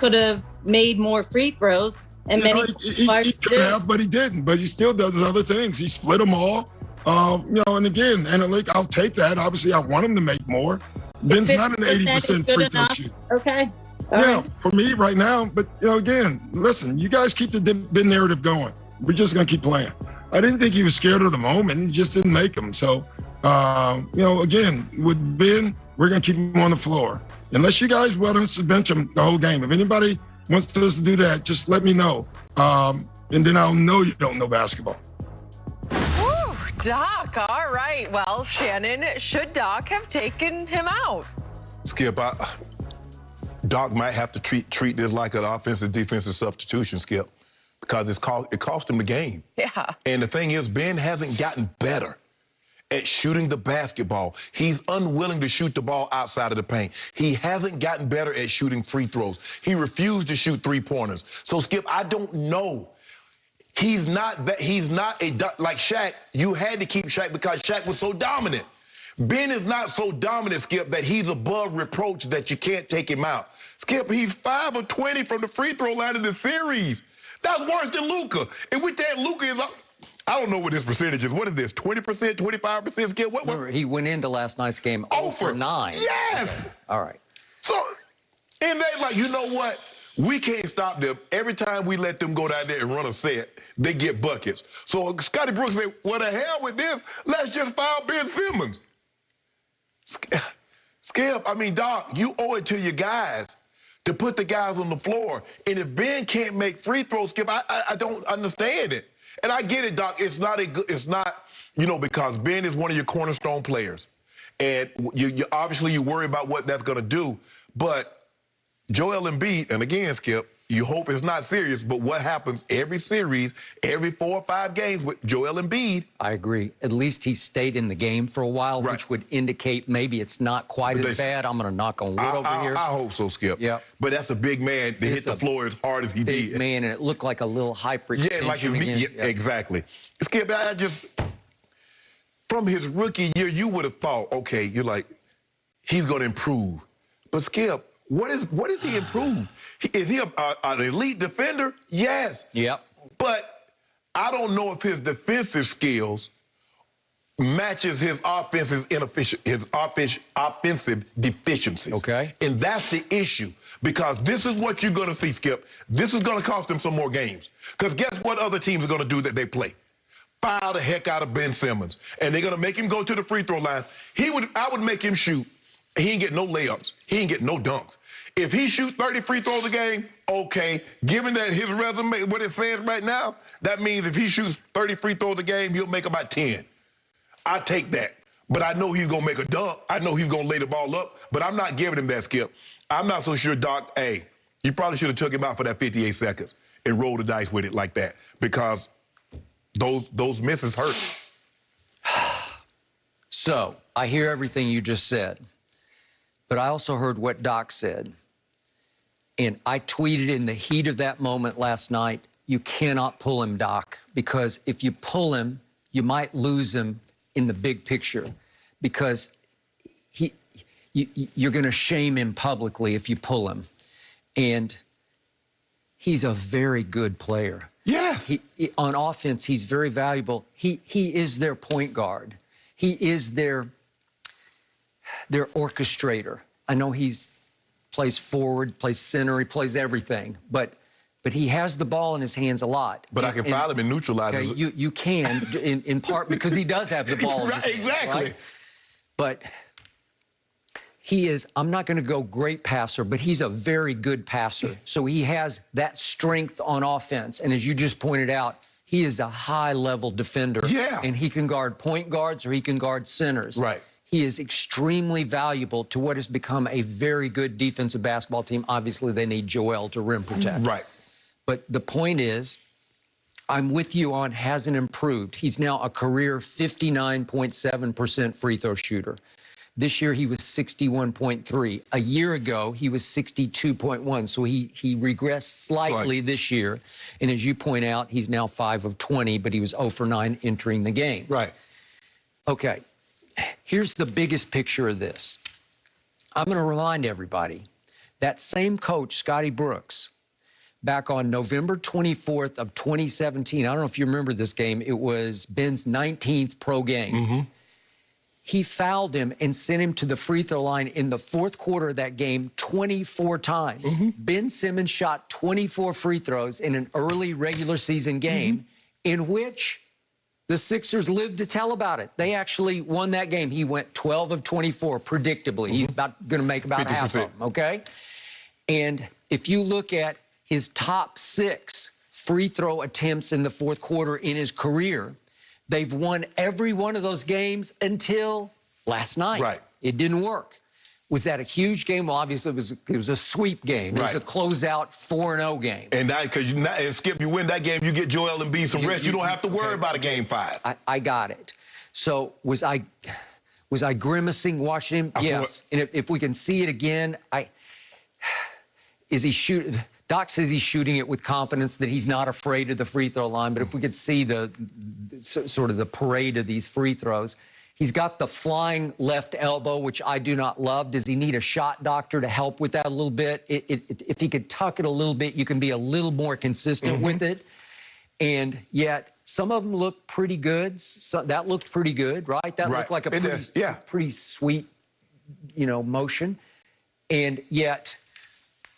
could have made more free throws. And You many know, he could have, but he didn't. But he still does other things. He split them all. You know, and again, I'll take that. Obviously, I want him to make more. Ben's not an 80% free throw shooter. Okay. Yeah, Right. for me right now. But, you know, again, listen, you guys keep the Ben narrative going. We're just going to keep playing. I didn't think he was scared of the moment. He just didn't make them. So, you know, again, with Ben, we're going to keep him on the floor. Unless you guys want us to bench him the whole game. If anybody wants us to do that, just let me know. And then I'll know you don't know basketball. Woo, Doc, all right. Well, Shannon, should Doc have taken him out? Skip, Doc might have to treat this like an offensive-defensive substitution, Skip, because it cost him the game. Yeah. And the thing is, Ben hasn't gotten better at shooting the basketball. He's unwilling to shoot the ball outside of the paint. He hasn't gotten better at shooting free throws. He refused to shoot three-pointers. So, Skip, I don't know. He's not like Shaq. You had to keep Shaq because Shaq was so dominant. Ben is not so dominant, Skip, that he's above reproach that you can't take him out. Skip, he's 5 of 20 from the free throw line in the series. That's worse than Luka. And with that, Luka is up. I don't know what his percentage is. What is this, 20%, 25%, Skip? What? Remember, he went into last night's game 0 for 9. Yes! Okay. All right. So, and they like, you know what? We can't stop them. Every time we let them go down there and run a set, they get buckets. So Scotty Brooks said, well, the hell with this. Let's just foul Ben Simmons. Skip, I mean, Doc, you owe it to your guys to put the guys on the floor. And if Ben can't make free throws, Skip, I don't understand it. And I get it, Doc. It's not, you know, because Ben is one of your cornerstone players. And you obviously you worry about what that's going to do. But Joel Embiid, and again, Skip, you hope it's not serious, but what happens every series, every 4 or 5 games with Joel Embiid? I agree. At least he stayed in the game for a while, Right. which would indicate maybe it's not quite as bad. I'm going to knock on wood over here. I hope so, Skip. Yeah. But that's a big man to hit the floor as hard as he Big did. man, and it looked like a little hyperextension. Yeah, like exactly. Skip, I just, from his rookie year, you would have thought, okay, you're like, he's going to improve. But Skip, what is he improved? Is he an elite defender? Yes. Yep. But I don't know if his defensive skills matches his offensive deficiencies. Okay. And that's the issue. Because this is what you're going to see, Skip. This is going to cost him some more games. Because guess what other teams are going to do that they play? Foul the heck out of Ben Simmons. And they're going to make him go to the free throw line. I would make him shoot. He ain't get no layups. He ain't get no dunks. If he shoot 30 free throws a game, okay. Given that his resume, what it says right now, that means if he shoots 30 free throws a game, he'll make about 10. I take that. But I know he's going to make a dunk. I know he's going to lay the ball up. But I'm not giving him that, Skip. I'm not so sure, Doc, hey, you probably should have took him out for that 58 seconds and rolled the dice with it like that. Because those misses hurt. So, I hear everything you just said. But I also heard what Doc said. And I tweeted in the heat of that moment last night, you cannot pull him, Doc, because if you pull him, you might lose him in the big picture because you're going to shame him publicly if you pull him. And he's a very good player. Yes. On offense, he's very valuable. He is their point guard. He is their orchestrator. I know he's plays forward, plays center, he plays everything, but he has the ball in his hands a lot. But I can foul him and neutralize okay, it. you can, in part because he does have the ball in his hands. Exactly. Right? But he is, I'm not going to go great passer, but he's a very good passer. So he has that strength on offense. And as you just pointed out, he is a high-level defender. Yeah. And he can guard point guards or he can guard centers. Right. He is extremely valuable to what has become a very good defensive basketball team. Obviously, they need Joel to rim protect. Right. But the point is, I'm with you on hasn't improved. He's now a career 59.7% free throw shooter. This year, he was 61.3. A year ago, he was 62.1. So he regressed slightly this year. And as you point out, he's now 5 of 20, but he was 0 for 9 entering the game. Right. Okay. Here's the biggest picture of this. I'm going to remind everybody That same coach, Scotty Brooks, back on November 24th of 2017, I don't know if you remember this game, it was Ben's 19th pro game. He fouled him and sent him to the free throw line in the fourth quarter of that game 24 times. Ben Simmons shot 24 free throws in an early regular season game in which the Sixers lived to tell about it. They actually won that game. He went 12 of 24, predictably. He's going to make about 50%. Half of them, okay? And if you look at his top 6 free throw attempts in the fourth quarter in his career, they've won every one of those games until last night. Right. It didn't work. Was that a huge game? Well, obviously, it was a sweep game. It was a closeout 4-0 game. And and Skip, you win that game, you get Joel Embiid some rest. You don't have to worry about a game 5. I got it. So was I grimacing watching him? Yes. And if we can see it again, is he shooting? Doc says he's shooting it with confidence, that he's not afraid of the free throw line. But if we could see the sort of the parade of these free throws, he's got the flying left elbow, which I do not love. Does he need a shot doctor to help with that a little bit? If he could tuck it a little bit, you can be a little more consistent with it. And yet, some of them look pretty good. So that looked pretty good, right? That looked like a pretty sweet, motion. And yet,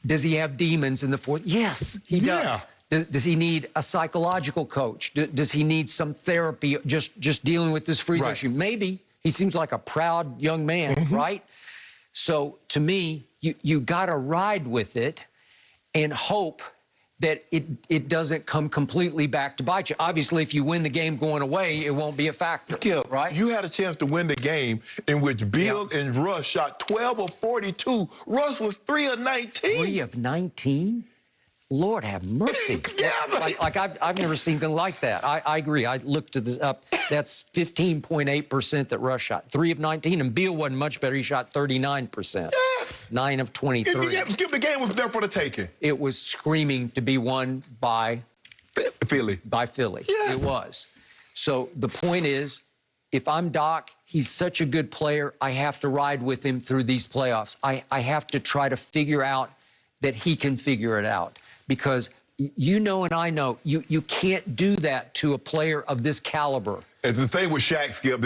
does he have demons in the fourth? Yes, he does. Does he need a psychological coach? Does he need some therapy just dealing with this free throw issue? Maybe. He seems like a proud young man, right? So to me, you got to ride with it and hope that it doesn't come completely back to bite you. Obviously, if you win the game going away, it won't be a factor. Skip, right? You had a chance to win the game in which Bill and Russ shot 12 of 42. Russ was 3 of 19. 3 of 19? Lord have mercy. I've never seen anything like that. I agree. I looked this up. That's 15.8% that Russ shot. 3 of 19, and Beal wasn't much better. He shot 39%. Yes. 9 of 23. Skip, the game was there for the taking. It was screaming to be won by Philly. By Philly. Yes. It was. So the point is, if I'm Doc, he's such a good player, I have to ride with him through these playoffs. I have to try to figure out that he can figure it out. Because you know and I know, you can't do that to a player of this caliber. And the thing with Shaq, Skip,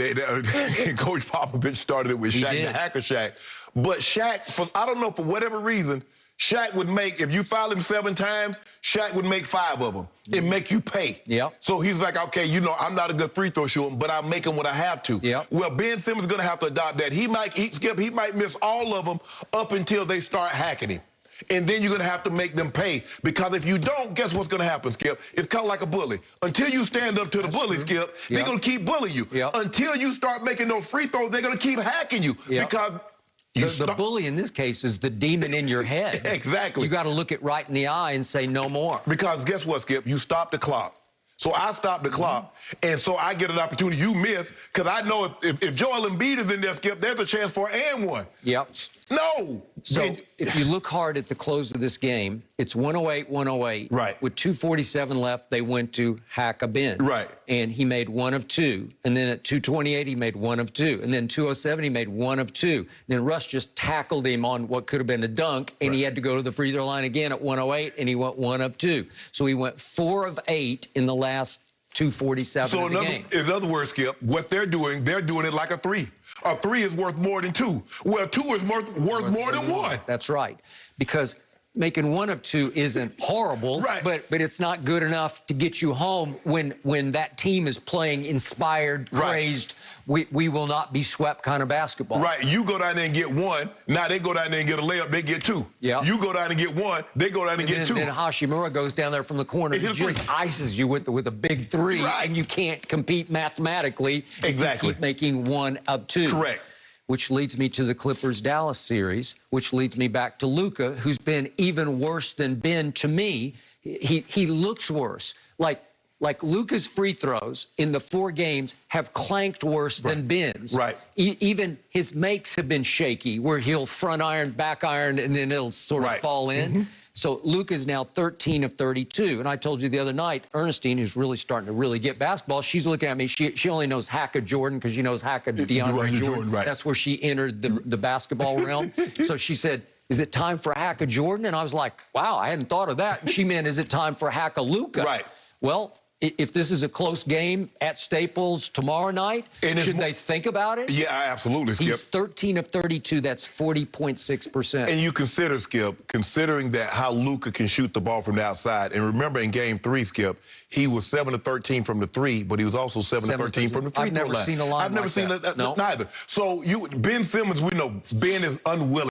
Coach Popovich started it with Shaq, the Hacker Shaq. But Shaq, I don't know, for whatever reason, Shaq would make, if you foul him 7 times, Shaq would make 5 of them. It make you pay. Yep. So he's like, okay, I'm not a good free throw shooter, but I'll make him when I have to. Yep. Well, Ben Simmons is going to have to adopt that. He might miss all of them up until they start hacking him. And then you're going to have to make them pay. Because if you don't, guess what's going to happen, Skip? It's kind of like a bully. Until you stand up to the bully, Skip, they're going to keep bullying you. Until you start making those free throws, they're going to keep hacking you. Because the bully in this case is the demon in your head. Exactly. You got to look it right in the eye and say no more. Because guess what, Skip? You stop the clock. So I stop the clock, and so I get an opportunity you miss, because I know if Joel Embiid is in there, Skip, there's a chance for an and one. Yep. No. So if you look hard at the close of this game, it's 108-108. Right. With 2:47 left, they went to hack a Ben. Right. And he made 1 of 2. And then at 2:28, he made 1 of 2. And then 2:07, he made 1 of 2. Then Russ just tackled him on what could have been a dunk, and he had to go to the free throw line again at 108, and he went 1 of 2. So he went 4 of 8 in the last 2:47 of the game. In other words, Skip, what they're doing it like a 3. A 3 is worth more than 2. Well, 2 is worth more than 1. That's right. Because making 1 of 2 isn't horrible, but it's not good enough to get you home when that team is playing inspired, crazed, we will not be swept kind of basketball. Right. You go down there and get 1. Now they go down there and get a layup, they get 2. Yeah. You go down and get 1, they go down and get 2. Then Hashimura goes down there from the corner and just ices you with a big 3, and you can't compete mathematically if you keep making 1 of 2. Correct. Which leads me to the Clippers-Dallas series, which leads me back to Luka, who's been even worse than Ben to me. He looks worse. Like Luka's free throws in the 4 games have clanked worse than Ben's. Right. Even his makes have been shaky, where he'll front iron, back iron, and then it'll sort of fall in. So Luka's now 13 of 32. And I told you the other night, Ernestine, who's really starting to really get basketball, she's looking at me. She only knows Hacka Jordan because she knows Hacka DeAndre Jordan. Right. That's where she entered the basketball realm. So she said, is it time for a hack of Jordan? And I was like, wow, I hadn't thought of that. And she meant, is it time for a hack of Luka? Right. Well, if this is a close game at Staples tomorrow night, should they think about it? Yeah, absolutely, Skip. He's 13 of 32. That's 40.6%. And you consider, Skip, considering that how Luka can shoot the ball from the outside. And remember in game 3, Skip, he was 7 of 13 from the 3, but he was also 7 of 13 from the free throw line. I've never seen a line I've never like seen that. that No. neither. So Ben Simmons, we know Ben is unwilling.